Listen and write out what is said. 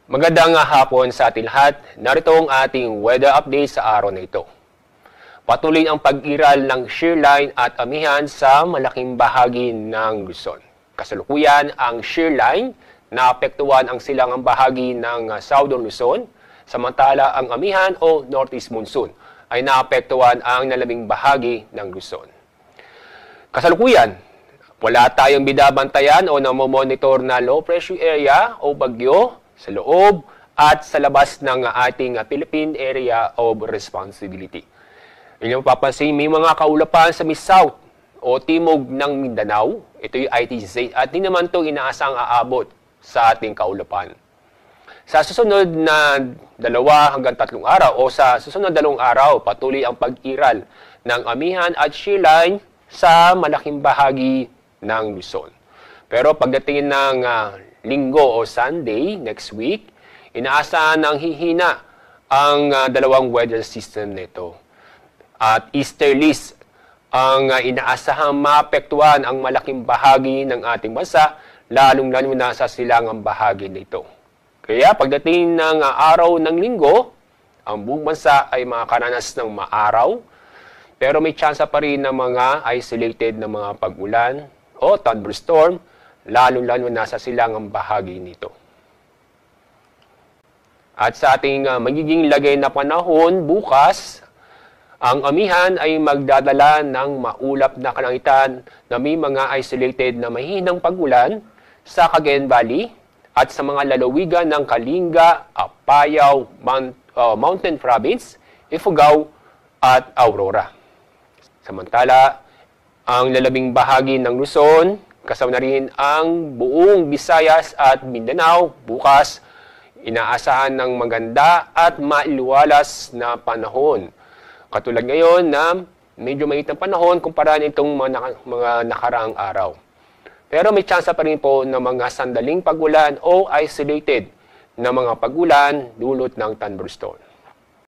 Magandang hapon sa ating lahat. Narito ang ating weather update sa araw na ito. Patuloy ang pag-iral ng shear line at amihan sa malaking bahagi ng Luzon. Kasalukuyan ang shear line na apektuhan ang silangang bahagi ng Southern Luzon, samantala ang amihan o Northeast Monsoon ay naapektuhan ang nalaming bahagi ng Luzon. Kasalukuyan, wala tayong binabantayan o namomonitor na low pressure area o bagyo sa loob at sa labas ng ating Philippine Area of Responsibility. Inyong mapapansin, may mga kaulapan sa South o Timog ng Mindanao. Ito yung ITC at di naman ito inaasang aabot sa ating kaulapan. Sa susunod na 2 hanggang 3 araw o sa susunod 2 araw, patuloy ang pag-iral ng amihan at shear line sa malaking bahagi ng Luzon. Pero pagdating ng Linggo o Sunday next week, inaasahan ng hihina ang dalawang weather system nito. At easterlies ang inaasahang maapektuhan ang malaking bahagi ng ating bansa, lalong-lalo na sa silangang bahagi nito. Kaya pagdating ng araw ng Linggo, ang buong bansa ay makakaranas ng maaraw, pero may tsansa pa rin ng mga isolated na mga pag-ulan o thunderstorm, lalo-lalo na sa silangang bahagi nito. At sa ating magiging lagay na panahon bukas, ang amihan ay magdadala ng maulap na kalangitan na may mga isolated na mahihinang pag-ulan sa Cagayan Valley at sa mga lalawigan ng Kalinga, Apayao, Mountain Province, Ifugao at Aurora. Samantala, ang lalaming bahagi ng Luzon, kasama na rin ang buong Visayas at Mindanao, bukas inaasahan ng maganda at mailiwalas na panahon. Katulad ngayon na medyo mainit ang panahon kumpara nitong mga nakaraang araw. Pero may tsansa pa rin po ng mga sandaling pag-ulan o isolated na mga pag-ulan dulot ng thunderstorm.